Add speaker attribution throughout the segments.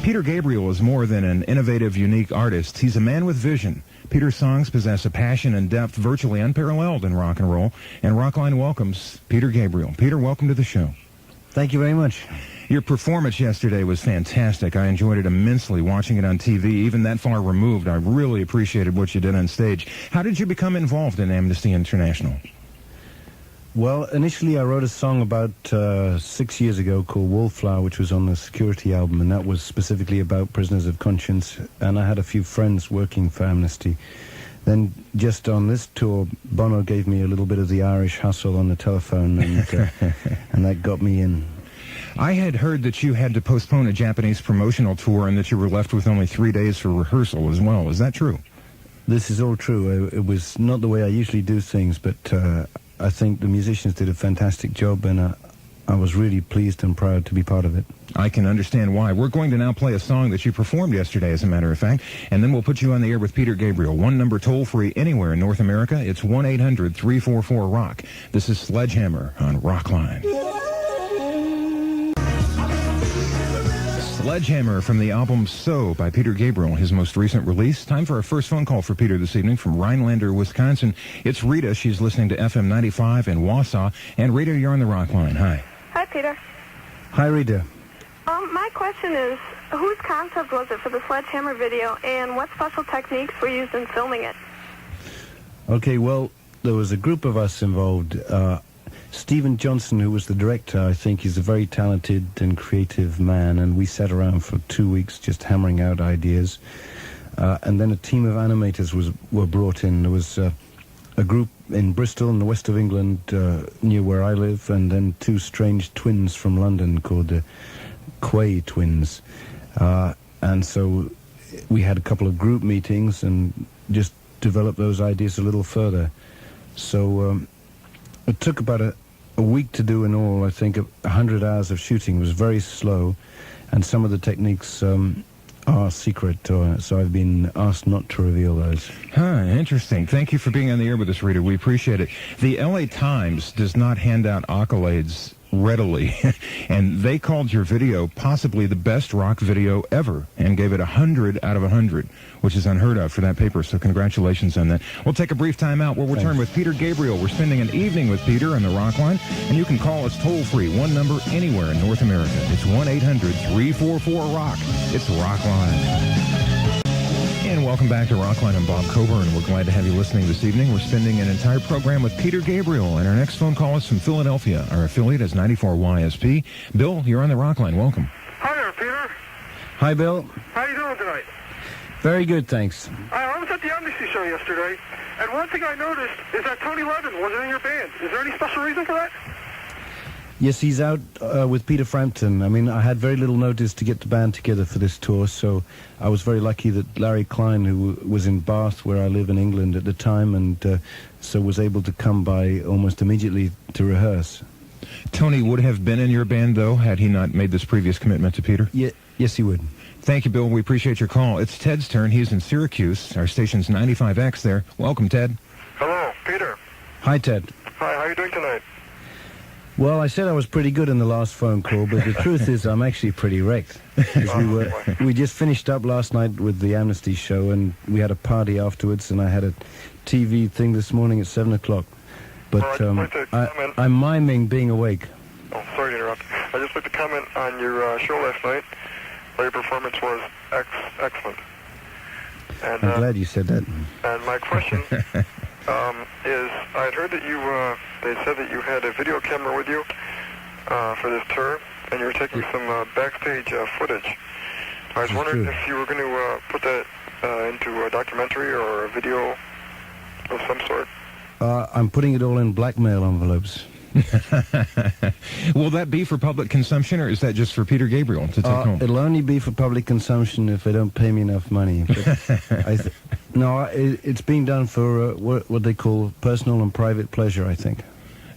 Speaker 1: Peter Gabriel is more than an innovative, unique artist. He's a man with vision. Peter's songs possess a passion and depth virtually unparalleled in rock and roll, and Rockline welcomes Peter Gabriel. Peter, welcome to the show.
Speaker 2: Thank you very much.
Speaker 1: Your performance yesterday was fantastic. I enjoyed it immensely watching it on TV, even that far removed. I really appreciated what you did on stage. How did you become involved in Amnesty International?
Speaker 2: Well, initially I wrote a song about 6 years ago called Wallflower, which was on the Security album, and that was specifically about prisoners of conscience, and I had a few friends working for Amnesty. Then just on this tour, Bono gave me a little bit of the Irish hustle on the telephone, and, and that got me in.
Speaker 1: I had heard that you had to postpone a Japanese promotional tour and that you were left with only 3 days for rehearsal as well. Is that true?
Speaker 2: This is all true. It was not the way I usually do things, but I think the musicians did a fantastic job, and I was really pleased and proud to be part of it.
Speaker 1: I can understand why. We're going to now play a song that you performed yesterday, as a matter of fact, and then we'll put you on the air with Peter Gabriel. One number toll-free anywhere in North America. It's 1-800-344-ROCK. This is Sledgehammer on Rockline. Sledgehammer from the album So by Peter Gabriel, his most recent release. Time for our first phone call for Peter this evening from Rhinelander, Wisconsin. It's Rita. She's listening to FM 95 in Wausau. And Rita, you're on the Rockline. Hi.
Speaker 3: Hi, Peter.
Speaker 2: Hi, Rita.
Speaker 3: My question is, whose concept was it for the Sledgehammer video, and what special techniques were used in filming it?
Speaker 2: Okay, well, there was a group of us involved. Stephen Johnson, who was the director, I think he's a very talented and creative man, and we sat around for 2 weeks just hammering out ideas. And then a team of animators were brought in. There was a group in Bristol in the west of England, near where I live, and then two strange twins from London called the Quay twins. And so we had a couple of group meetings and just developed those ideas a little further. So it took about a week to do in all. I think 100 hours of shooting. It was very slow, and some of the techniques are secret, so I've been asked not to reveal those.
Speaker 1: Interesting. Thank you for being on the air with us, Rita. We appreciate it. The LA Times does not hand out accolades readily, and they called your video possibly the best rock video ever and gave it 100 out of 100, which is unheard of for that paper, so congratulations on that. We'll take a brief time out. We'll return with Peter Gabriel. We're spending an evening with Peter on the Rockline, and you can call us toll-free, one number anywhere in North America. It's 1-800-344-ROCK. It's Rockline. And welcome back to Rockline. I'm Bob Coburn. We're glad to have you listening this evening. We're spending an entire program with Peter Gabriel, and our next phone call is from Philadelphia. Our affiliate is 94 YSP. Bill, you're on the Rockline. Welcome.
Speaker 4: Hi there, Peter.
Speaker 2: Hi, Bill.
Speaker 4: How you doing tonight?
Speaker 2: Very good, thanks.
Speaker 4: I was at the Amnesty show yesterday, and one thing I noticed is that Tony Levin wasn't in your band. Is there any special reason for that?
Speaker 2: Yes, he's out with Peter Frampton. I mean, I had very little notice to get the band together for this tour, so I was very lucky that Larry Klein, who was in Bath, where I live in England at the time, and so was able to come by almost immediately to rehearse.
Speaker 1: Tony would have been in your band, though, had he not made this previous commitment to Peter?
Speaker 2: Yes, he would.
Speaker 1: Thank you, Bill. We appreciate your call. It's Ted's turn. He's in Syracuse. Our station's 95X there. Welcome, Ted.
Speaker 4: Hello, Peter.
Speaker 2: Hi, Ted.
Speaker 4: Hi, how you doing tonight?
Speaker 2: Well, I said I was pretty good in the last phone call, but the truth is I'm actually pretty wrecked. We just finished up last night with the Amnesty show, and we had a party afterwards, and I had a TV thing this morning at 7 o'clock. But I'm miming being awake.
Speaker 4: Oh, sorry to interrupt. I'd just like to comment on your show last night. Your performance was excellent. And,
Speaker 2: I'm glad you said that.
Speaker 4: And my question is, I had heard that they said that you had a video camera with you for this tour, and you were taking some backstage footage. I was wondering if you were going to put that into a documentary or a video of some sort.
Speaker 2: I'm putting it all in blackmail envelopes.
Speaker 1: Will that be for public consumption, or is that just for Peter Gabriel to take home?
Speaker 2: It'll only be for public consumption if they don't pay me enough money. But it's being done for what they call personal and private pleasure, I think.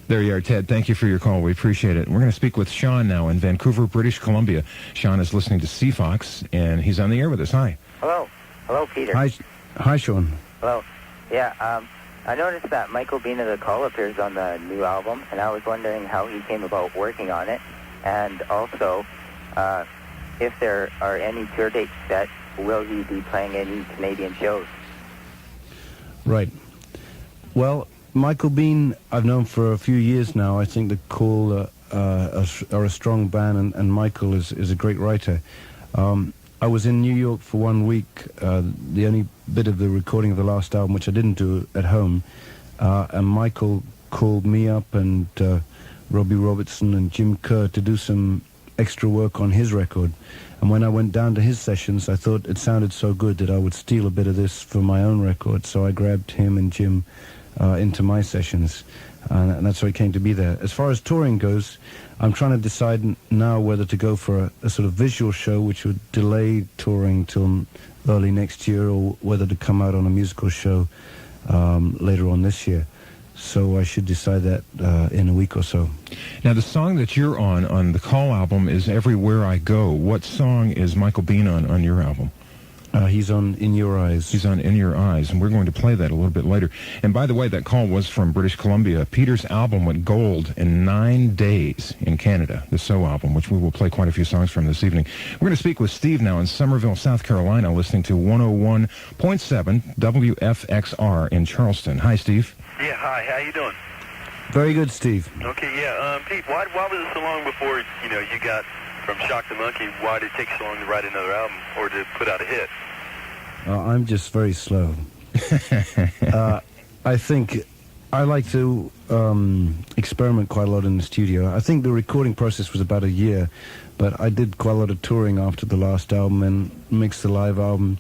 Speaker 1: There you are, Ted. Thank you for your call. We appreciate it. We're going to speak with Sean now in Vancouver, British Columbia. Sean is listening to CFOX, and he's on the air with us. Hi.
Speaker 5: Hello. Hello, Peter.
Speaker 2: Hi, Sean.
Speaker 5: Hello. Yeah, I noticed that Michael Bean of the Call appears on the new album, and I was wondering how he came about working on it. And also, if there are any tour dates set, will he be playing any Canadian shows?
Speaker 2: Right. Well, Michael Bean, I've known for a few years now. I think the Call are a strong band, and Michael is a great writer. I was in New York for 1 week, the only bit of the recording of the last album, which I didn't do at home, and Michael called me up and Robbie Robertson and Jim Kerr to do some extra work on his record. And when I went down to his sessions, I thought it sounded so good that I would steal a bit of this for my own record, so I grabbed him and Jim into my sessions, and that's how it came to be there. As far as touring goes, I'm trying to decide now whether to go for a sort of visual show, which would delay touring till early next year, or whether to come out on a musical show later on this year. So I should decide that in a week or so.
Speaker 1: Now, the song that you're on the Call album is Everywhere I Go. What song is Michael Bean on your album?
Speaker 2: He's on In Your Eyes.
Speaker 1: He's on In Your Eyes, and we're going to play that a little bit later. And by the way, that call was from British Columbia. Peter's album went gold in 9 days in Canada, the So album, which we will play quite a few songs from this evening. We're going to speak with Steve now in Somerville, South Carolina, listening to 101.7 WFXR in Charleston. Hi, Steve.
Speaker 6: Yeah, hi. How you doing?
Speaker 2: Very good, Steve.
Speaker 6: Okay, yeah. Pete, why was it so long before, you got from Shock the Monkey? Why did it take so long to write another album or to put out a hit?
Speaker 2: I'm just very slow. I think I like to experiment quite a lot in the studio. I think the recording process was about a year, but I did quite a lot of touring after the last album and mixed the live album.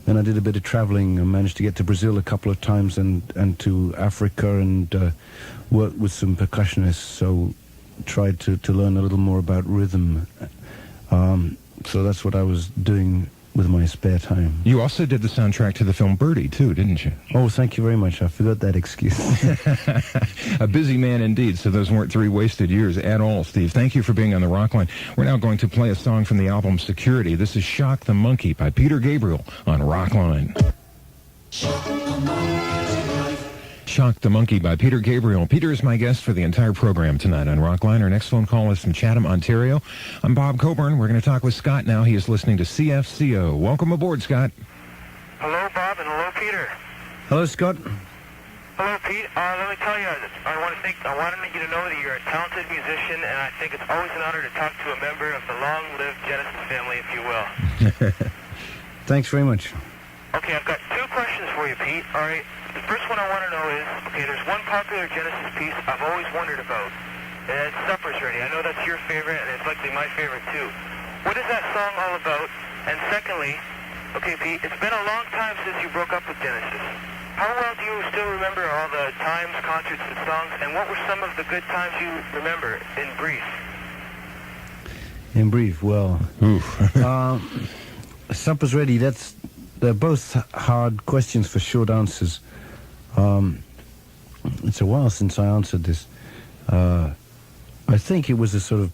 Speaker 2: Then I did a bit of traveling and managed to get to Brazil a couple of times and to Africa and worked with some percussionists, so tried to learn a little more about rhythm. So that's what I was doing with my spare time.
Speaker 1: You also did the soundtrack to the film Birdie, too, didn't you?
Speaker 2: Oh, thank you very much. I forgot that excuse.
Speaker 1: A busy man indeed, so those weren't 3 wasted years at all, Steve. Thank you for being on the Rockline. We're now going to play a song from the album Security. This is Shock the Monkey by Peter Gabriel on Rockline. Shock the Monkey by Peter Gabriel. Peter is my guest for the entire program tonight on Rockline. Our next phone call is from Chatham, Ontario. I'm Bob Coburn. We're going to talk with Scott now. He is listening to CFCO. Welcome aboard, Scott.
Speaker 7: Hello, Bob, and hello, Peter.
Speaker 2: Hello, Scott.
Speaker 7: Hello, Pete. Let me tell you, I wanted you to know that you're a talented musician, and I think it's always an honor to talk to a member of the long-lived Genesis family, if you will.
Speaker 2: Thanks very much.
Speaker 7: Okay, I've got 2 questions for you, Pete. All right. The first one I want to know is, okay, there's one popular Genesis piece I've always wondered about, and it's Supper's Ready. I know that's your favorite, and it's likely my favorite, too. What is that song all about? And secondly, okay, Pete, it's been a long time since you broke up with Genesis. How well do you still remember all the times, concerts, and songs, and what were some of the good times you remember, in brief?
Speaker 2: In brief, well, Supper's Ready, they're both hard questions for short answers. It's a while since I answered this. I think it was a sort of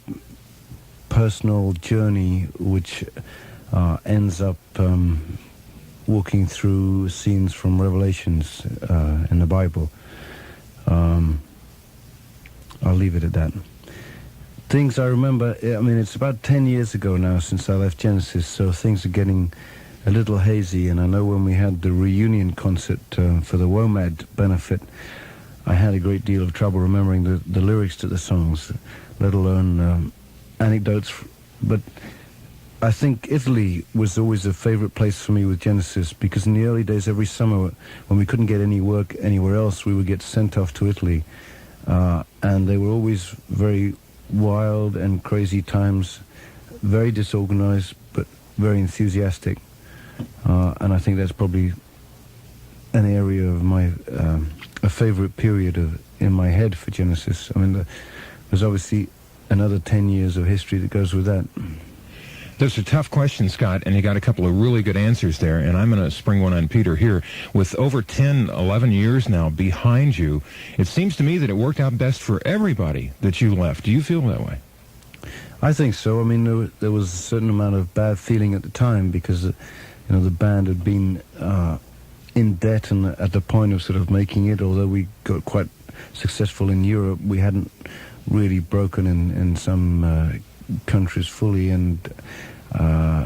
Speaker 2: personal journey which ends up walking through scenes from Revelations in the Bible. I'll leave it at that. Things I remember, it's about 10 years ago now since I left Genesis, so things are getting a little hazy, and I know when we had the reunion concert for the WOMAD benefit, I had a great deal of trouble remembering the lyrics to the songs, let alone anecdotes. But I think Italy was always a favorite place for me with Genesis, because in the early days, every summer, when we couldn't get any work anywhere else, we would get sent off to Italy. And they were always very wild and crazy times, very disorganized, but very enthusiastic. And I think that's probably an area of my a favorite period in my head for Genesis. There's obviously another 10 years of history that goes with that.
Speaker 1: Those are tough questions, Scott, and you got a couple of really good answers there, and I'm going to spring one on Peter here. With over 10, 11 years now behind you, it seems to me that it worked out best for everybody that you left. Do you feel that way?
Speaker 2: I think so. There was a certain amount of bad feeling at the time because, the band had been in debt and at the point of sort of making it. Although we got quite successful in Europe, we hadn't really broken in some countries fully, and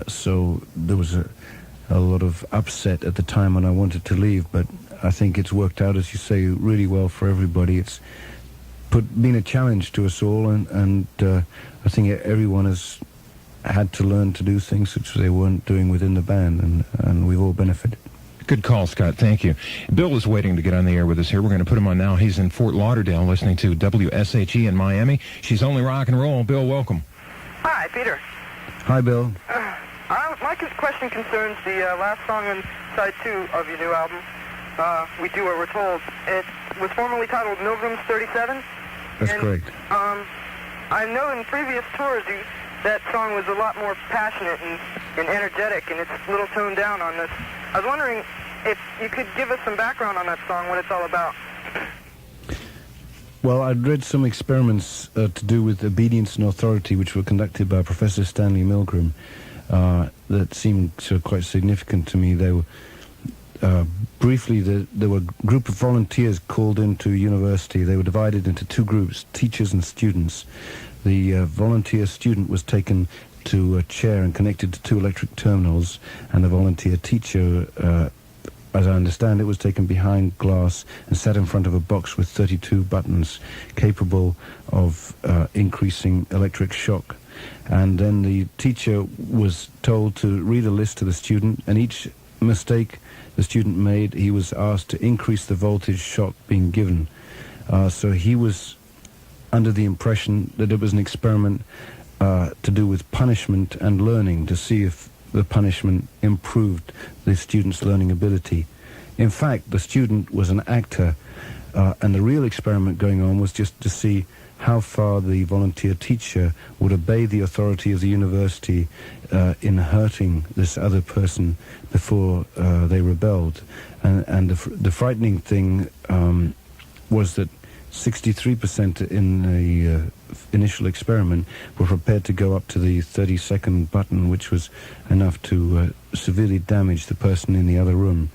Speaker 2: So there was a lot of upset at the time when I wanted to leave, but I think it's worked out, as you say, really well for everybody. It's been a challenge to us all, and I think everyone has had to learn to do things which they weren't doing within the band, and we've all benefited.
Speaker 1: Good call, Scott. Thank you. Bill is waiting to get on the air with us here. We're going to put him on now. He's in Fort Lauderdale listening to WSHE in Miami. She's only rock and roll. Bill, welcome.
Speaker 8: Hi, Peter.
Speaker 2: Hi, Bill.
Speaker 8: My question concerns the last song on side 2 of your new album, We Do What We're Told. It was formerly titled Milgram's 37.
Speaker 2: That's correct.
Speaker 8: I know in previous tours that song was a lot more passionate and energetic, and it's a little toned down on this. I was wondering if you could give us some background on that song, what it's all about.
Speaker 2: Well, I'd read some experiments to do with obedience and authority, which were conducted by Professor Stanley Milgram, that seemed quite significant to me. They were, briefly, there were a group of volunteers called into university. They were divided into 2 groups, teachers and students. The volunteer student was taken to a chair and connected to 2 electric terminals, and the volunteer teacher, as I understand it, was taken behind glass and sat in front of a box with 32 buttons capable of increasing electric shock. And then the teacher was told to read a list to the student, and each mistake the student made, he was asked to increase the voltage shock being given. So he was under the impression that it was an experiment to do with punishment and learning, to see if the punishment improved the student's learning ability. In fact, the student was an actor, and the real experiment going on was just to see how far the volunteer teacher would obey the authority of the university in hurting this other person before they rebelled. And the frightening thing was that 63% in the initial experiment were prepared to go up to the 30-second button, which was enough to severely damage the person in the other room.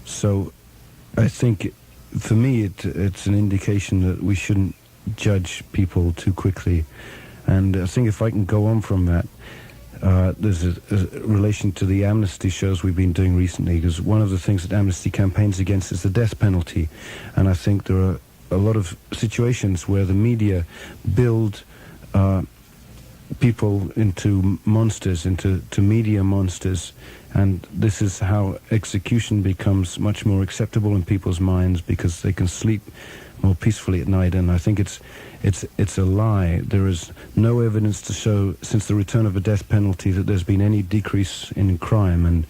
Speaker 2: So I think, for me, it's an indication that we shouldn't judge people too quickly. And I think if I can go on from that, there's a relation to the Amnesty shows we've been doing recently, because one of the things that Amnesty campaigns against is the death penalty. And I think there are a lot of situations where the media build people into monsters, into media monsters, and this is how execution becomes much more acceptable in people's minds, because they can sleep more peacefully at night. And I think it's a lie. There is no evidence to show, since the return of the death penalty, that there's been any decrease in crime. And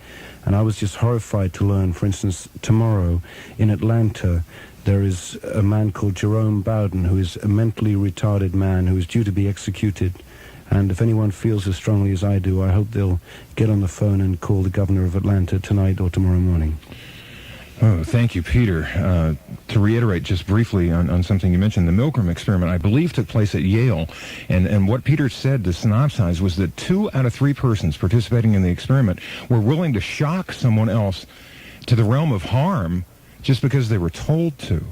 Speaker 2: I was just horrified to learn, for instance, tomorrow in Atlanta, there is a man called Jerome Bowden, who is a mentally retarded man who is due to be executed. And if anyone feels as strongly as I do, I hope they'll get on the phone and call the governor of Atlanta tonight or tomorrow morning.
Speaker 1: Oh, thank you, Peter. To reiterate just briefly on something you mentioned, the Milgram Experiment, I believe, took place at Yale. And what Peter said to synopsize was that 2 out of 3 persons participating in the experiment were willing to shock someone else to the realm of harm just because they were told to.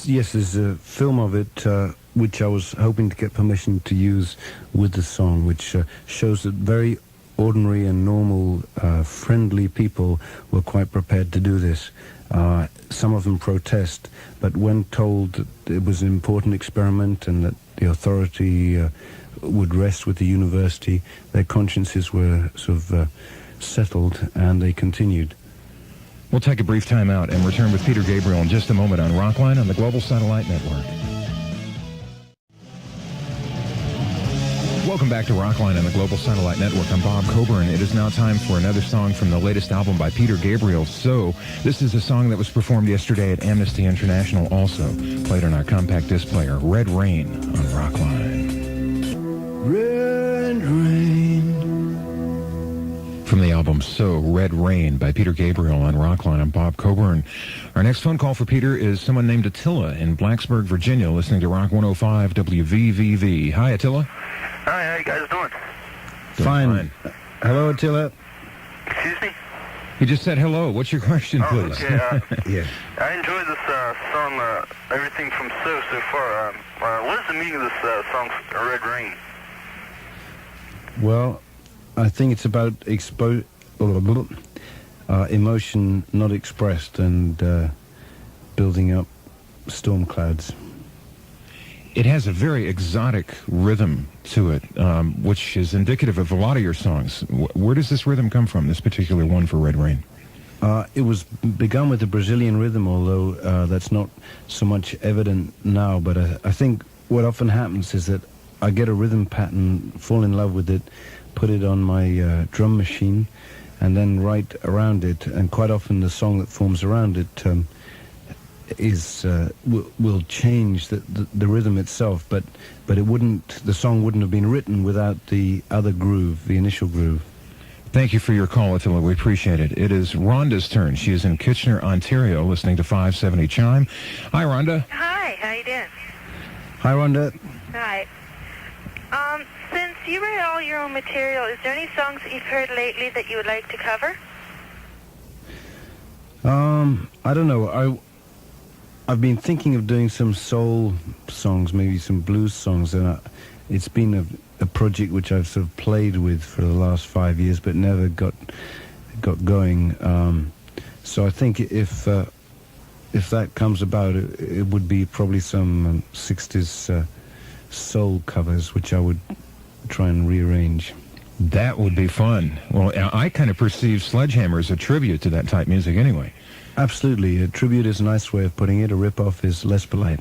Speaker 2: Yes, there's a film of it, which I was hoping to get permission to use with the song, which shows that very ordinary and normal, friendly people were quite prepared to do this. Some of them protest, but when told that it was an important experiment and that the authority would rest with the university, their consciences were sort of settled, and they continued.
Speaker 1: We'll take a brief time out and return with Peter Gabriel in just a moment on Rockline on the Global Satellite Network. Welcome back to Rockline on the Global Satellite Network. I'm Bob Coburn. It is now time for another song from the latest album by Peter Gabriel. So, this is a song that was performed yesterday at Amnesty International, also played on our compact disc player, Red Rain, on Rockline.
Speaker 2: Red Rain.
Speaker 1: From the album So, Red Rain by Peter Gabriel on Rockline. I'm Bob Coburn. Our next phone call for Peter is someone named Attila in Blacksburg, Virginia, listening to Rock 105 WVVV. Hi, Attila.
Speaker 6: Hi, how you guys doing?
Speaker 2: Fine. Hello, Attila.
Speaker 6: Excuse me?
Speaker 1: He just said hello. What's your question, please?
Speaker 6: Okay.
Speaker 2: Yeah.
Speaker 6: I enjoyed this song, everything from so far. What is the meaning of this song, Red Rain?
Speaker 2: Well, I think it's about emotion not expressed and building up storm clouds.
Speaker 1: It has a very exotic rhythm to it, which is indicative of a lot of your songs. Where does this rhythm come from, this particular one for Red Rain?
Speaker 2: It was begun with the Brazilian rhythm, although that's not so much evident now. But I think what often happens is that I get a rhythm pattern, fall in love with it, put it on my drum machine, and then write around it. And quite often the song that forms around it will change the rhythm itself, but it wouldn't. The song wouldn't have been written without the other groove, the initial groove.
Speaker 1: Thank you for your call, Attila. We appreciate it. It is Rhonda's turn. She is in Kitchener, Ontario, listening to 570 Chime. Hi, Rhonda.
Speaker 9: Hi, how you doing?
Speaker 2: Hi, Rhonda.
Speaker 9: Hi. Since you write all your own material, is there any songs that you've heard lately that you would like to cover?
Speaker 2: I don't know. I've been thinking of doing some soul songs, maybe some blues songs, and it's been a project which I've sort of played with for the last 5 years, but never got going. So I think if that comes about, it would be probably some 60s soul covers, which I would try and rearrange.
Speaker 1: That would be fun. Well, I kind of perceive Sledgehammer as a tribute to that type music anyway.
Speaker 2: Absolutely. A tribute is a nice way of putting it. A rip-off is less polite.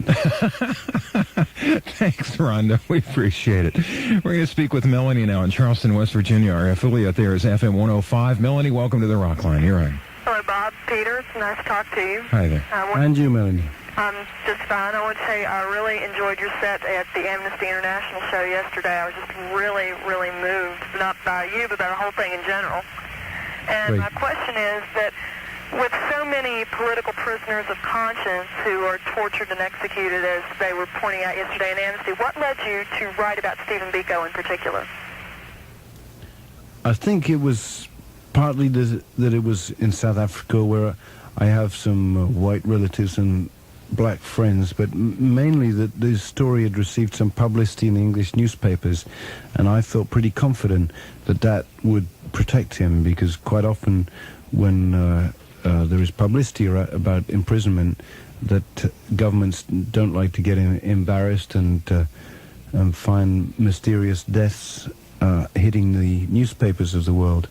Speaker 1: Thanks, Rhonda. We appreciate it. We're going to speak with Melanie now in Charleston, West Virginia. Our affiliate there is FM 105. Melanie, welcome to the Rockline. You're on.
Speaker 3: Hello, Bob. Peter, it's nice to talk to you.
Speaker 1: Hi there.
Speaker 2: And you, Melanie.
Speaker 3: Just fine. I want to say I really enjoyed your set at the Amnesty International show yesterday. I was just really, really moved, not by you, but by the whole thing in general. And
Speaker 2: Great.
Speaker 3: my question is that with so many political prisoners of conscience who are tortured and executed, as they were pointing out yesterday in Amnesty, what led you to write about Stephen Biko in particular?
Speaker 2: I think it was partly that it was in South Africa, where I have some white relatives and black friends, but mainly that this story had received some publicity in the English newspapers, and I felt pretty confident that would protect him, because quite often when there is publicity about imprisonment, that governments don't like to get embarrassed and find mysterious deaths hitting the newspapers of the world.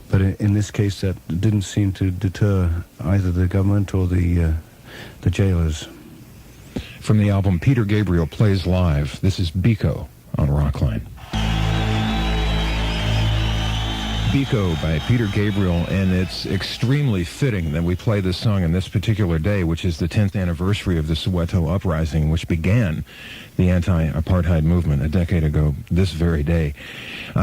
Speaker 2: But in this case, that didn't seem to deter either the government or the jailers.
Speaker 1: From the album Peter Gabriel Plays Live, this is Biko on Rockline. Biko by Peter Gabriel, and it's extremely fitting that we play this song on this particular day, which is the 10th anniversary of the Soweto uprising, which began the anti-apartheid movement a decade ago this very day.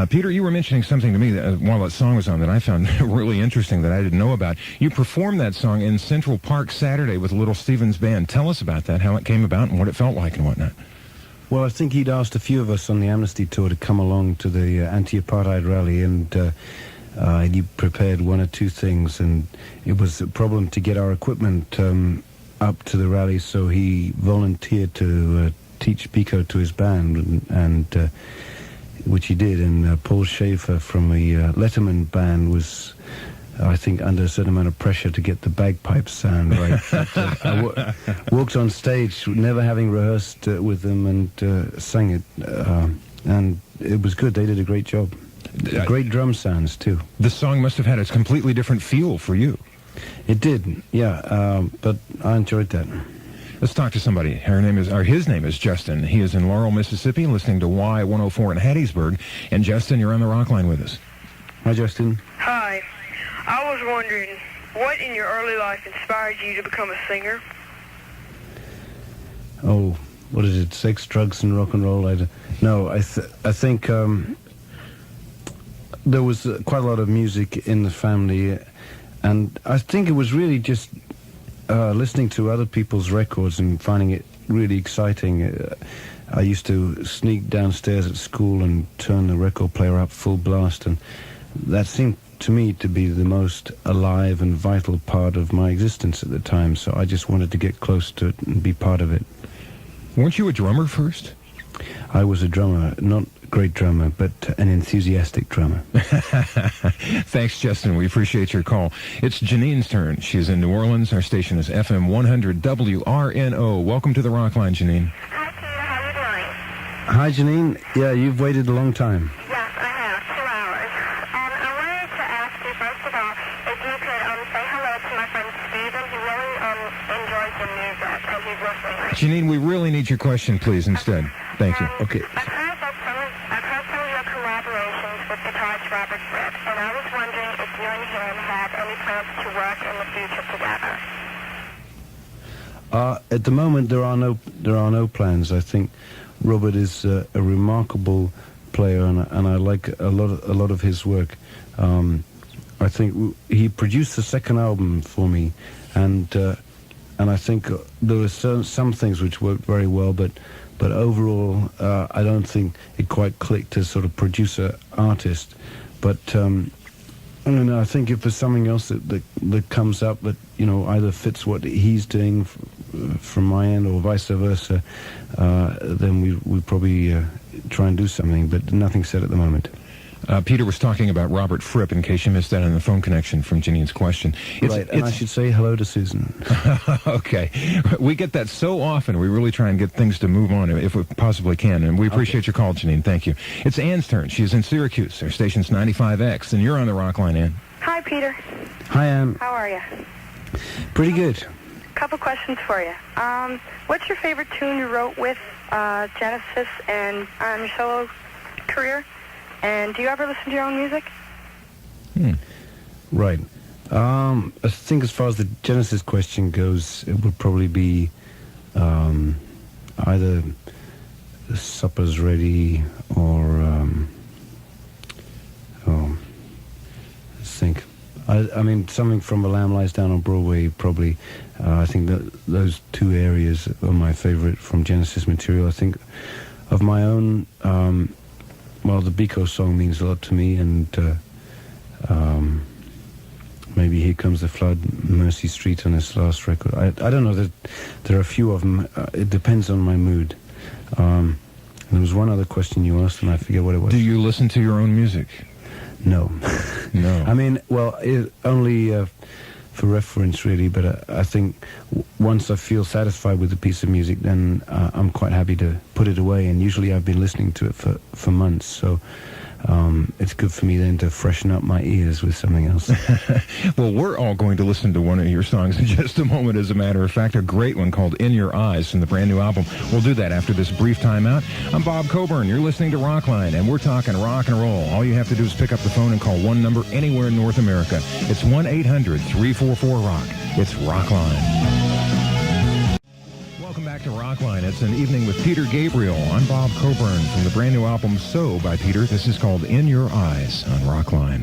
Speaker 1: Peter, you were mentioning something to me while that song was on that I found really interesting that I didn't know about. You performed that song in Central Park Saturday with Little Steven's band. Tell us about that, how it came about and what it felt like and whatnot.
Speaker 2: Well, I think he'd asked a few of us on the Amnesty tour to come along to the anti-apartheid rally, and he prepared one or two things, and it was a problem to get our equipment up to the rally, so he volunteered to teach Biko to his band, and which he did, and Paul Schaefer from the Letterman band was, I think, under a certain amount of pressure to get the bagpipe sound right. But, I walked on stage, never having rehearsed with them, and sang it, and it was good. They did a great job. Great drum sounds, too.
Speaker 1: The song must have had a completely different feel for you.
Speaker 2: It did, yeah, but I enjoyed that.
Speaker 1: Let's talk to somebody. His name is Justin. He is in Laurel, Mississippi, listening to Y104 in Hattiesburg. And Justin, you're on the Rockline with us.
Speaker 2: Hi, Justin.
Speaker 10: Hi. I was wondering, what in your early life inspired you to become a singer?
Speaker 2: Oh, what is it? Sex, drugs, and rock and roll? I think there was quite a lot of music in the family, and I think it was really just listening to other people's records and finding it really exciting. I used to sneak downstairs at school and turn the record player up full blast, and that seemed to me to be the most alive and vital part of my existence at the time, so I just wanted to get close to it and be part of it.
Speaker 1: Weren't you a drummer first?
Speaker 2: I was a drummer, not great drummer, but an enthusiastic drummer.
Speaker 1: Thanks, Justin. We appreciate your call. It's Janine's turn. She's in New Orleans. Our station is FM 100 WRNO. Welcome to the Rockline, Janine.
Speaker 9: Hi, Peter. How you doing?
Speaker 2: Hi, Janine. Yeah, you've waited a long time.
Speaker 9: Yes, I have. 2 hours. I wanted to ask you, first of all, if you could say hello to my friend Steven. He really enjoys the music as he's listening.
Speaker 1: Janine, we really need your question, please, instead. Thank you. Okay.
Speaker 9: I've heard some of your collaborations with guitarist Robert Fripp, and I was wondering if you and him have any plans to work in the future together.
Speaker 2: At the moment, there are no plans. I think Robert is a remarkable player, and I like a lot of his work. I think he produced the second album for me, and I think there were some things which worked very well, but overall, I don't think it quite clicked as sort of producer-artist. But I don't know. I think if there's something else that comes up that either fits what he's doing from my end or vice versa, then we probably try and do something. But nothing said at the moment.
Speaker 1: Peter was talking about Robert Fripp, in case you missed that on the phone connection from Janine's question.
Speaker 2: And I should say hello to Susan.
Speaker 1: Okay. We get that so often. We really try and get things to move on if we possibly can, and we appreciate your call, Janine. Thank you. It's Ann's turn. She's in Syracuse. Our station's 95X, and you're on the Rockline, Ann.
Speaker 3: Hi, Peter.
Speaker 2: Hi, Ann.
Speaker 3: How are you?
Speaker 2: Pretty good.
Speaker 3: Couple questions for you. What's your favorite tune you wrote with Genesis and on your solo career? And do you ever listen to your own music?
Speaker 2: Right. I think as far as the Genesis question goes, it would probably be either Supper's Ready or let's think. I mean, something from A Lamb Lies Down on Broadway, probably. I think that those two areas are my favorite from Genesis material. I think of my own, well, the Biko song means a lot to me, and maybe Here Comes the Flood, Mercy Street on his last record. I don't know, there are a few of them. It depends on my mood. And there was one other question you asked, and I forget what it was.
Speaker 1: Do you listen to your own music?
Speaker 2: No.
Speaker 1: No.
Speaker 2: I mean, well, only for reference, really, but I think once I feel satisfied with a piece of music, then I'm quite happy to put it away, and usually I've been listening to it for months, so it's good for me then to freshen up my ears with something else.
Speaker 1: Well, we're all going to listen to one of your songs in just a moment, as a matter of fact, a great one called In Your Eyes from the brand new album. We'll do that after this brief timeout. I'm Bob Coburn. You're listening to Rockline, and we're talking rock and roll. All you have to do is pick up the phone and call one number anywhere in North America. It's 1-800-344-ROCK. It's Rockline. Welcome back to Rockline. It's an evening with Peter Gabriel. I'm Bob Coburn from the brand new album So by Peter. This is called In Your Eyes on Rockline.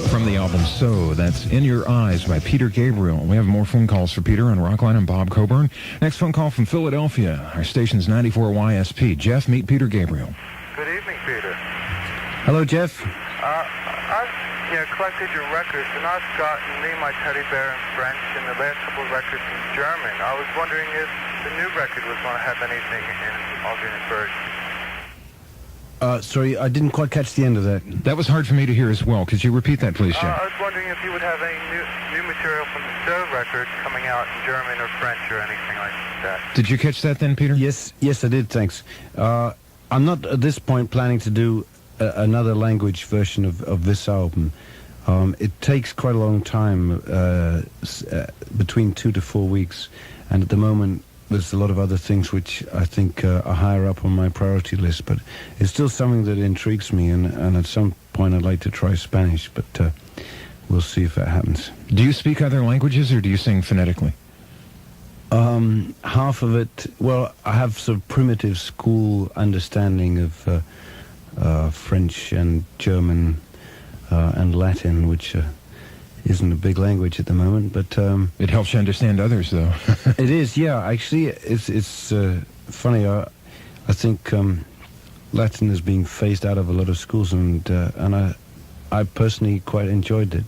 Speaker 1: From the album So, that's In Your Eyes by Peter Gabriel. We have more phone calls for Peter on Rockline. I'm Bob Coburn. Next phone call from Philadelphia. Our station's 94 YSP. Jeff, meet Peter Gabriel.
Speaker 4: Good evening, Peter.
Speaker 2: Hello, Jeff.
Speaker 4: I've collected your records, and I've gotten Me, My Teddy Bear in French, and the last couple of records in German. I was wondering if the new record was going to have anything in alternate versions.
Speaker 2: Sorry, I didn't quite catch the end of that.
Speaker 1: That was hard for me to hear as well. Could you repeat that, please, Jeff?
Speaker 4: I was wondering if you would have any new material from the So record coming out in German or French or anything like that.
Speaker 1: Did you catch that then, Peter?
Speaker 2: Yes, I did, thanks. I'm not at this point planning to do another language version of this album. It takes quite a long time, between 2 to 4 weeks, and at the moment there's a lot of other things which I think are higher up on my priority list, but it's still something that intrigues me, and at some point I'd like to try Spanish, but we'll see if that happens.
Speaker 1: Do you speak other languages, or do you sing phonetically?
Speaker 2: Half of it, well, I have sort of primitive school understanding of French and German and Latin, which isn't a big language at the moment, but
Speaker 1: it helps you understand others, though.
Speaker 2: It is, yeah. Actually, it's funny. I think Latin is being phased out of a lot of schools, and I personally quite enjoyed it.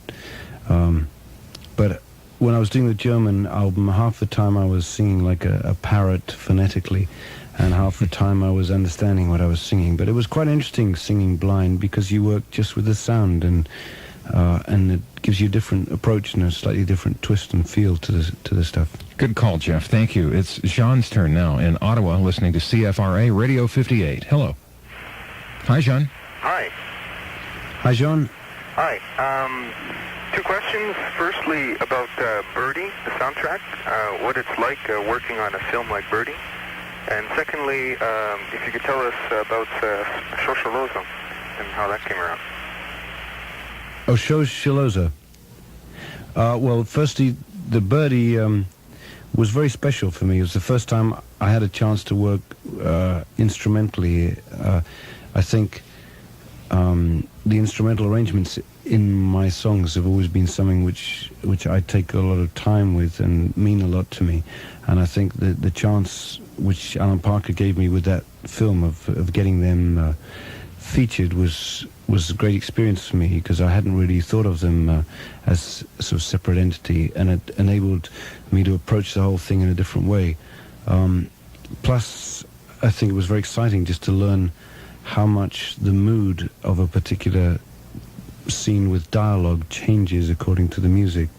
Speaker 2: But when I was doing the German album, half the time I was singing like a parrot phonetically, and half the time I was understanding what I was singing. But it was quite interesting singing blind, because you work just with the sound, and it gives you a different approach and a slightly different twist and feel to the stuff.
Speaker 1: Good call, Jeff. Thank you. It's Jean's turn now in Ottawa, listening to CFRA Radio 58. Hello. Hi, Jean.
Speaker 11: Hi.
Speaker 2: Hi, Jean.
Speaker 11: Hi. Two questions. Firstly, about Birdie, the soundtrack, what it's like working on a film like Birdie. And secondly, if you could tell us about Sociolosa and how that came around.
Speaker 2: Oh, Sociolosa. Well, firstly, the Birdie was very special for me. It was the first time I had a chance to work instrumentally. I think the instrumental arrangements in my songs have always been something which I take a lot of time with and mean a lot to me. And I think the chance which Alan Parker gave me with that film of getting them featured was a great experience for me, because I hadn't really thought of them as a sort of separate entity, and it enabled me to approach the whole thing in a different way. Plus, I think it was very exciting just to learn how much the mood of a particular scene with dialogue changes according to the music,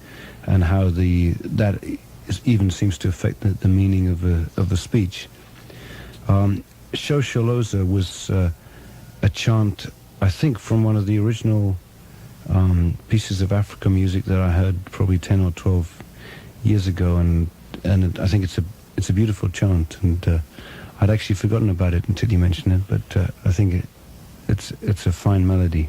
Speaker 2: and how that even seems to affect the meaning of the speech. Sociolosa was a chant, I think, from one of the original pieces of Africa music that I heard probably 10 or 12 years ago, and I think it's a beautiful chant, and I'd actually forgotten about it until you mentioned it, but I think it's a fine melody.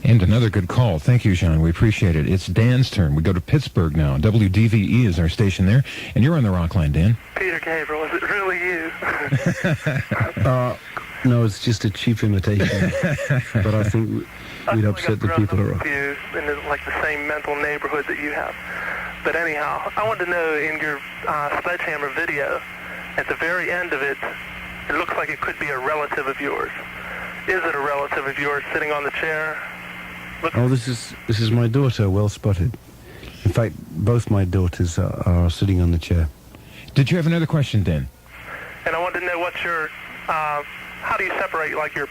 Speaker 1: And another good call. Thank you, Jean. We appreciate it. It's Dan's turn. We go to Pittsburgh now. WDVE is our station there, and you're on the Rockline, Dan.
Speaker 4: Peter Gabriel, is it really you?
Speaker 2: No, it's just a cheap imitation. But I think we'd upset the people around.
Speaker 4: You in like the same mental neighborhood that you have. But anyhow, I wanted to know, in your Sledgehammer video, at the very end of it, it looks like it could be a relative of yours. Is it a relative of yours sitting on the chair?
Speaker 2: Oh, this is my daughter. Well spotted. In fact, both my daughters are sitting on the chair.
Speaker 1: Did you have another question, Dan?
Speaker 4: And I wanted to know what's your, how do you separate like your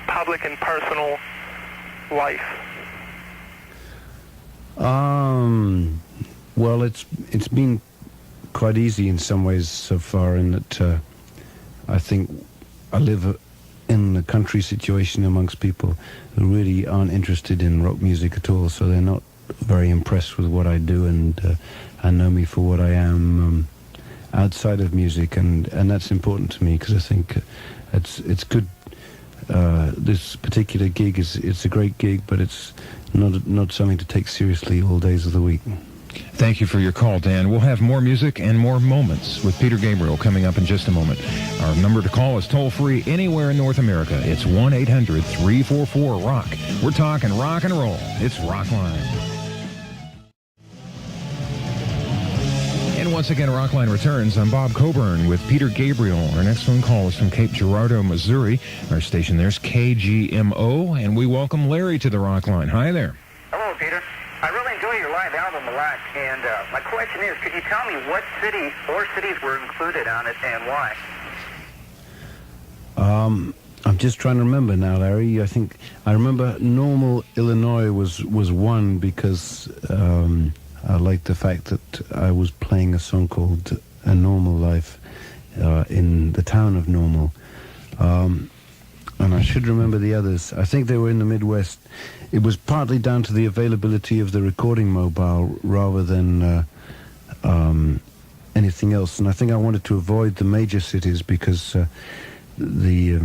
Speaker 4: public and personal life?
Speaker 2: Well, it's been quite easy in some ways so far, in that I think I live in a country situation amongst people who really aren't interested in rock music at all, so they're not very impressed with what I do, and know me for what I am outside of music, and that's important to me, because I think it's good. This particular gig it's a great gig, but it's not something to take seriously all days of the week.
Speaker 1: Thank you for your call, Dan. We'll have more music and more moments with Peter Gabriel coming up in just a moment. Our number to call is toll-free anywhere in North America. It's 1-800-344-ROCK. We're talking rock and roll. It's Rockline. And once again, Rockline returns. I'm Bob Coburn with Peter Gabriel. Our next phone call is from Cape Girardeau, Missouri. Our station there's KGMO, and we welcome Larry to the Rockline. Hi there.
Speaker 12: Hello, Peter. I really enjoy your live album a lot, and my question is, could you tell me what city or cities were included on it and why?
Speaker 2: I'm just trying to remember now, Larry. I remember Normal, Illinois was one, because I liked the fact that I was playing a song called A Normal Life in the town of Normal. And I should remember the others. I think they were in the Midwest. It was partly down to the availability of the recording mobile rather than anything else. And I think I wanted to avoid the major cities, because the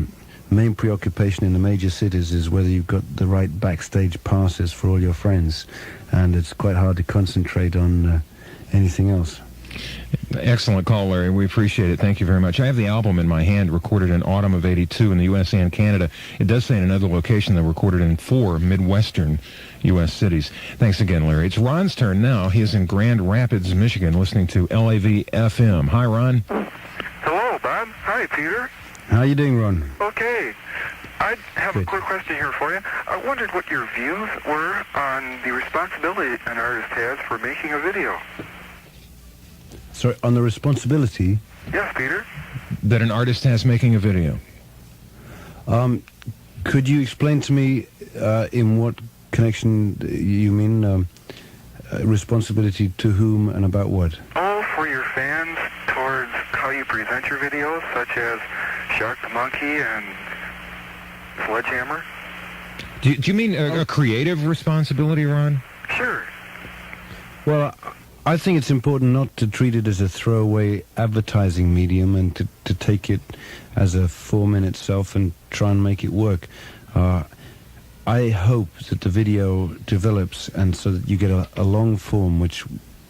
Speaker 2: main preoccupation in the major cities is whether you've got the right backstage passes for all your friends. And it's quite hard to concentrate on anything else.
Speaker 1: Excellent call, Larry. We appreciate it. Thank you very much. I have the album in my hand, recorded in autumn of '82 in the U.S. and Canada. It does say in another location that recorded in 4 Midwestern U.S. cities. Thanks again, Larry. It's Ron's turn now. He is in Grand Rapids, Michigan, listening to LAV-FM. Hi, Ron.
Speaker 4: Hello, Bob. Hi, Peter.
Speaker 2: How you doing, Ron?
Speaker 4: Okay. I have a quick question here for you. I wondered what your views were on the responsibility an artist has for making a video.
Speaker 2: Sorry, on the responsibility?
Speaker 4: Yes, Peter.
Speaker 1: that an artist has making a video.
Speaker 2: Could you explain to me in what connection you mean responsibility to whom and about what?
Speaker 4: Oh, for your fans towards how you present your videos, such as Shark the Monkey and Sledgehammer.
Speaker 1: Do you mean a creative responsibility, Ron?
Speaker 4: Sure.
Speaker 2: Well, I think it's important not to treat it as a throwaway advertising medium and to take it as a form in itself and try and make it work. I hope that the video develops and so that you get a long form which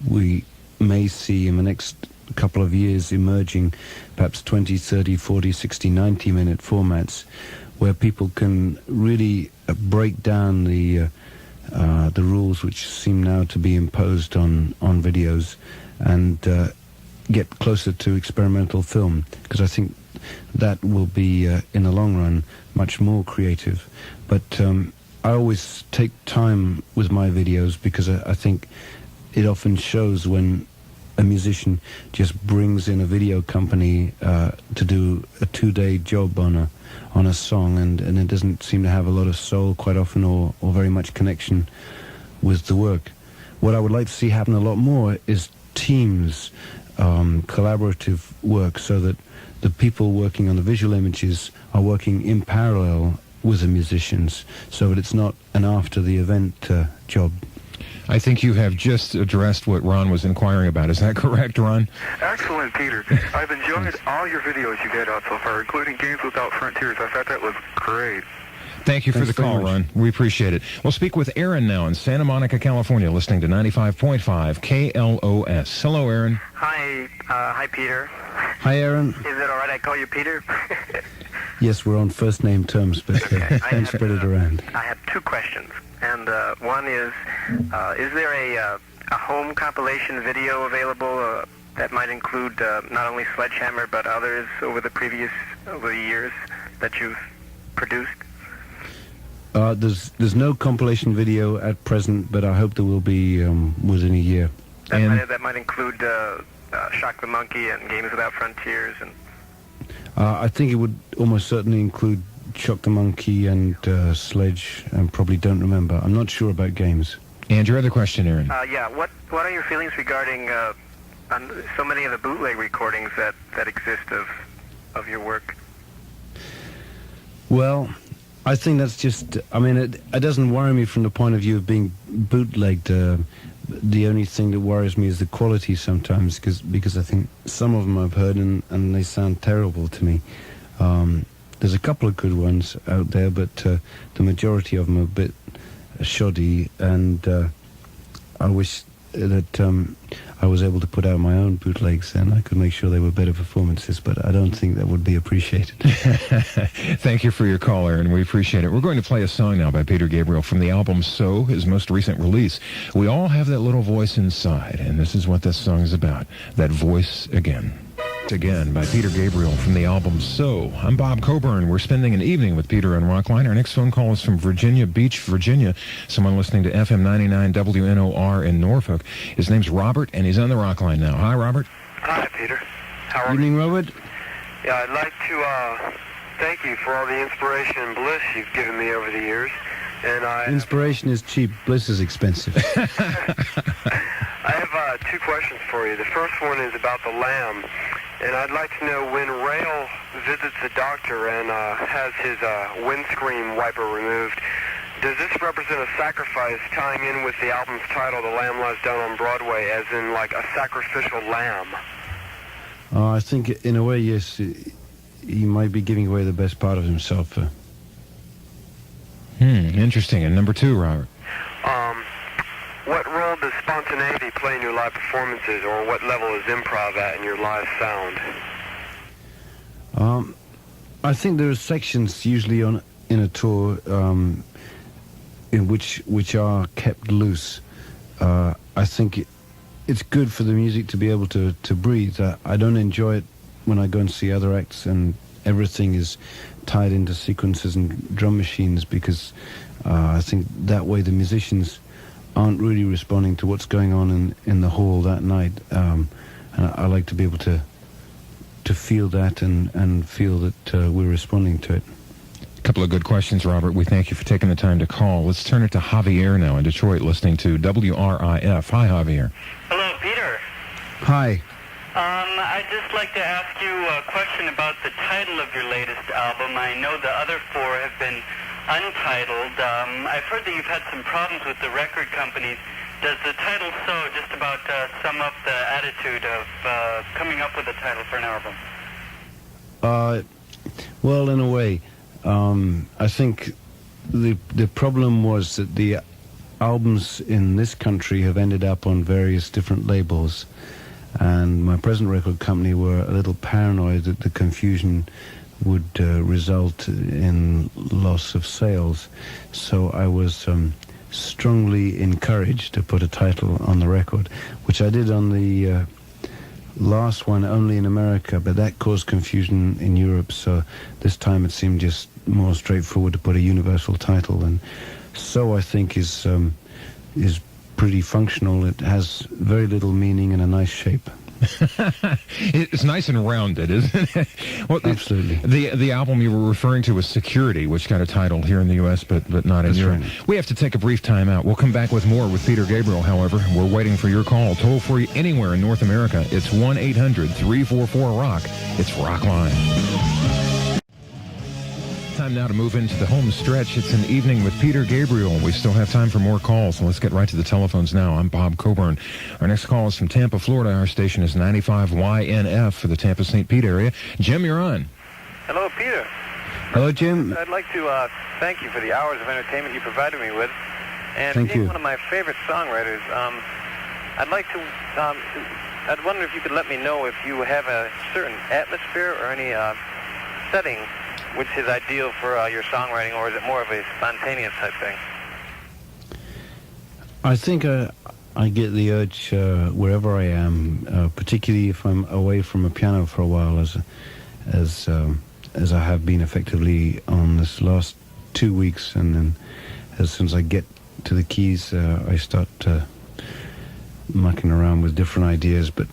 Speaker 2: we may see in the next couple of years emerging, perhaps 20, 30, 40, 60, 90-minute formats where people can really break down the rules which seem now to be imposed on videos and get closer to experimental film, because I think that will be, in the long run, much more creative. But I always take time with my videos because I think it often shows when a musician just brings in a video company to do a 2-day job on a song, and it doesn't seem to have a lot of soul quite often or very much connection with the work. What I would like to see happen a lot more is teams, collaborative work, so that the people working on the visual images are working in parallel with the musicians, so that it's not an after-the-event job.
Speaker 1: I think you have just addressed what Ron was inquiring about. Is that correct, Ron?
Speaker 4: Excellent, Peter. I've enjoyed all your videos you get out so far, including Games Without Frontiers. I thought that was great.
Speaker 1: Thank you for the call, Ron. We appreciate it. We'll speak with Aaron now in Santa Monica, California, listening to 95.5 KLOS. Hello, Aaron.
Speaker 12: Hi, Peter.
Speaker 2: Hi, Aaron.
Speaker 12: Is it all right I call you Peter?
Speaker 2: Yes, we're on first-name terms, but don't spread it around.
Speaker 12: I have two questions, and one is there a home compilation video available that might include not only Sledgehammer but others over the years that you've produced?
Speaker 2: There's no compilation video at present, but I hope there will be within a year.
Speaker 12: That might include Shock the Monkey and Games Without Frontiers. And
Speaker 2: I think it would almost certainly include Shock the Monkey and Sledge, and probably Don't Remember. I'm not sure about games.
Speaker 1: And your other question, Aaron?
Speaker 12: Yeah, what are your feelings regarding so many of the bootleg recordings that exist of your work?
Speaker 2: Well, I think that's just, I mean, it doesn't worry me from the point of view of being bootlegged. The only thing that worries me is the quality sometimes, because I think some of them I've heard and they sound terrible to me. There's a couple of good ones out there, but the majority of them are a bit shoddy, and I wish that I was able to put out my own bootlegs and I could make sure they were better performances, but I don't think that would be appreciated.
Speaker 1: Thank you for your call, Aaron. We appreciate it. We're going to play a song now by Peter Gabriel from the album So, his most recent release. We all have that little voice inside, and this is what this song is about, that voice again. Again by Peter Gabriel from the album So. I'm Bob Coburn. We're spending an evening with Peter on Rockline. Our next phone call is from Virginia Beach, Virginia. Someone listening to FM 99 WNOR in Norfolk. His name's Robert, and he's on the Rockline now. Hi, Robert.
Speaker 4: Hi, Peter. How are you?
Speaker 2: Evening, Robert.
Speaker 4: Yeah, I'd like to thank you for all the inspiration and bliss you've given me over the years. And
Speaker 2: Inspiration is cheap, bliss is expensive.
Speaker 4: I have two questions for you. The first one is about the lamb. And I'd like to know, when Rail visits the doctor and has his windscreen wiper removed, does this represent a sacrifice tying in with the album's title, The Lamb Lies Down on Broadway, as in like a sacrificial lamb?
Speaker 2: I think in a way, yes, he might be giving away the best part of himself.
Speaker 1: Interesting. And number two, Robert.
Speaker 4: What role does spontaneity play in your live performances, or what level is improv at in your live sound?
Speaker 2: I think there are sections usually in a tour in which are kept loose. I think it's good for the music to be able to breathe. I don't enjoy it when I go and see other acts and everything is tied into sequences and drum machines, because I think that way the musicians aren't really responding to what's going on in the hall that night. And I like to be able to feel that and feel that we're responding to it.
Speaker 1: A couple of good questions, Robert. We thank you for taking the time to call. Let's turn it to Javier now in Detroit, listening to WRIF. Hi, Javier.
Speaker 13: Hello, Peter.
Speaker 2: Hi.
Speaker 13: I'd just like to ask you a question about the title of your latest album. I know the other four have been untitled. I've heard that you've had some problems with the record companies. Does the title just about sum up the attitude of coming up with a title for an album?
Speaker 2: Well, in a way. I think the problem was that the albums in this country have ended up on various different labels, and my present record company were a little paranoid that the confusion would result in loss of sales. So I was strongly encouraged to put a title on the record, which I did on the last one only in America, but that caused confusion in Europe, so this time it seemed just more straightforward to put a universal title, and So I think is pretty functional. It has very little meaning and a nice shape.
Speaker 1: It's nice and rounded, isn't it? Well,
Speaker 2: absolutely.
Speaker 1: The album you were referring to was Security, which got a title here in the U.S., but not in Europe.
Speaker 2: Right.
Speaker 1: We have to take a brief time out. We'll come back with more with Peter Gabriel, however. We're waiting for your call. Toll free anywhere in North America. It's 1-800-344-ROCK. It's Rockline. Time now to move into the home stretch. It's an evening with Peter Gabriel. We still have time for more calls, so let's get right to the telephones now. I'm Bob Coburn. Our next call is from Tampa, Florida. Our station is 95YNF for the Tampa St. Pete area. Jim, you're on.
Speaker 6: Hello, Peter.
Speaker 2: Hello, Jim.
Speaker 6: I'd like to thank you for the hours of entertainment you provided me with. And
Speaker 2: thank
Speaker 6: being
Speaker 2: you.
Speaker 6: one of my favorite songwriters, I'd like to, I'd wonder if you could let me know if you have a certain atmosphere or any setting which is ideal for your songwriting, or is it more of a spontaneous type thing?
Speaker 2: I think I get the urge wherever I am, particularly if I'm away from a piano for a while, as I have been effectively on this last 2 weeks, and then as soon as I get to the keys, I start mucking around with different ideas. But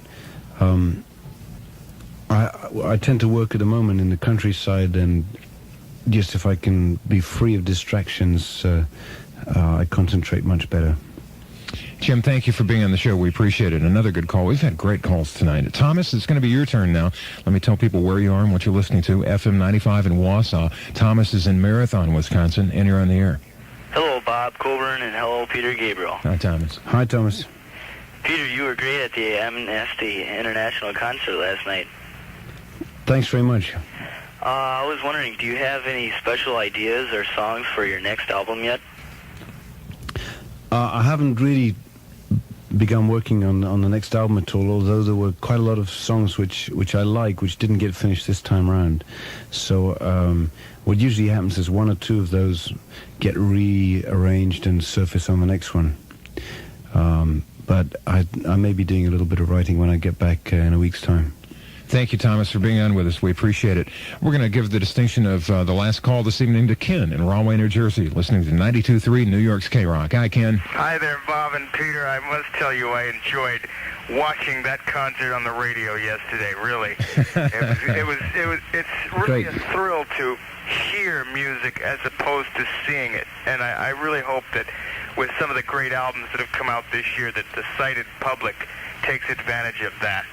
Speaker 2: I tend to work at the moment in the countryside, and just if I can be free of distractions, I concentrate much better.
Speaker 1: Jim, thank you for being on the show. We appreciate it. Another good call. We've had great calls tonight. Thomas, it's going to be your turn now. Let me tell people where you are and what you're listening to. FM 95 in Wausau. Thomas is in Marathon, Wisconsin, and you're on the air.
Speaker 13: Hello, Bob Coburn, and hello, Peter Gabriel.
Speaker 1: Hi, Thomas.
Speaker 2: Hi, Thomas.
Speaker 13: Peter, you were great at the Amnesty International concert last night.
Speaker 2: Thanks very much.
Speaker 13: I was wondering, do you have any special ideas or songs for your next album yet?
Speaker 2: I haven't really begun working on the next album at all, although there were quite a lot of songs which I like, which didn't get finished this time around. So what usually happens is one or two of those get rearranged and surface on the next one. But I may be doing a little bit of writing when I get back in a week's time.
Speaker 1: Thank you, Thomas, for being on with us. We appreciate it. We're going to give the distinction of the last call this evening to Ken in Rahway, New Jersey, listening to 92.3 New York's K-Rock. Hi, Ken.
Speaker 14: Hi there, Bob and Peter. I must tell you I enjoyed watching that concert on the radio yesterday, really. It's really a thrill to hear music as opposed to seeing it. And I really hope that with some of the great albums that have come out this year that the sighted public takes advantage of that.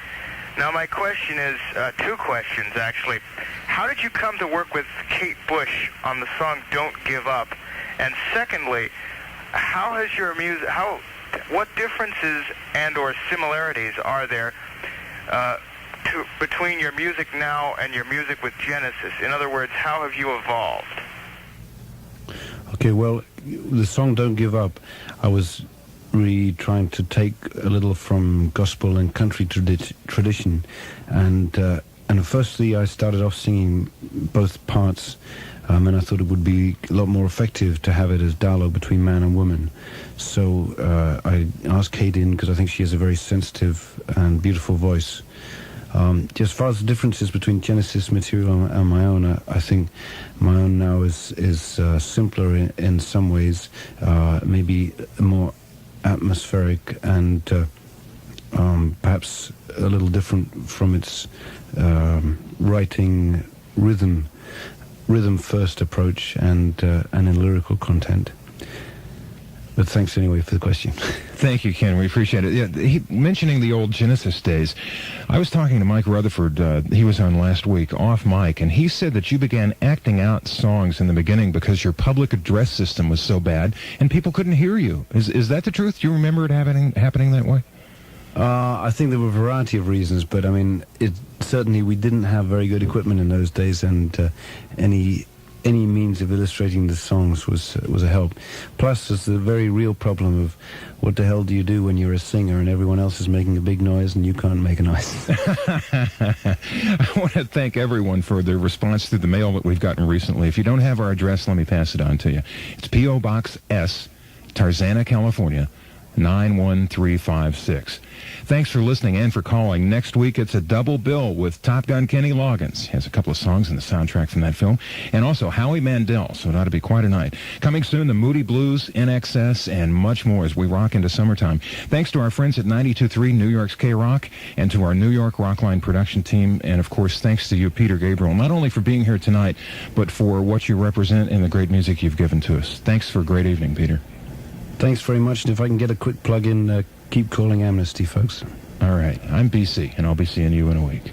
Speaker 14: Now, my question is, two questions, actually. How did you come to work with Kate Bush on the song Don't Give Up? And secondly, how has your music, what differences and or similarities are there between your music now and your music with Genesis? In other words, how have you evolved?
Speaker 2: Okay, well, the song Don't Give Up, I was really trying to take a little from gospel and country tradition, and firstly I started off singing both parts, and I thought it would be a lot more effective to have it as dialogue between man and woman. So I asked Kate in because I think she has a very sensitive and beautiful voice. As far as the differences between Genesis material and my own, I think my own now is simpler in some ways, maybe more atmospheric, and perhaps a little different from its writing rhythm first approach and in lyrical content. But thanks anyway for the question.
Speaker 1: Thank you, Ken. We appreciate it. Yeah, mentioning the old Genesis days, I was talking to Mike Rutherford. He was on last week, off mic, and he said that you began acting out songs in the beginning because your public address system was so bad and people couldn't hear you. Is that the truth? Do you remember it happening that way?
Speaker 2: I think there were a variety of reasons, but I mean, certainly we didn't have very good equipment in those days, and any means of illustrating the songs was a help. Plus, there's the very real problem of what the hell do you do when you're a singer and everyone else is making a big noise and you can't make a noise.
Speaker 1: I want to thank everyone for their response to the mail that we've gotten recently. If you don't have our address, let me pass it on to you. It's P.O. Box S, Tarzana, California, 91356. Thanks for listening and for calling. Next week, it's a double bill with Top Gun Kenny Loggins. He has a couple of songs in the soundtrack from that film. And also Howie Mandel, so it ought to be quite a night. Coming soon, the Moody Blues, NXS, and much more as we rock into summertime. Thanks to our friends at 92.3 New York's K-Rock and to our New York Rockline production team. And, of course, thanks to you, Peter Gabriel, not only for being here tonight, but for what you represent and the great music you've given to us. Thanks for a great evening, Peter.
Speaker 2: Thanks very much, and if I can get a quick plug in, keep calling Amnesty, folks.
Speaker 1: All right. I'm BC, and I'll be seeing you in a week.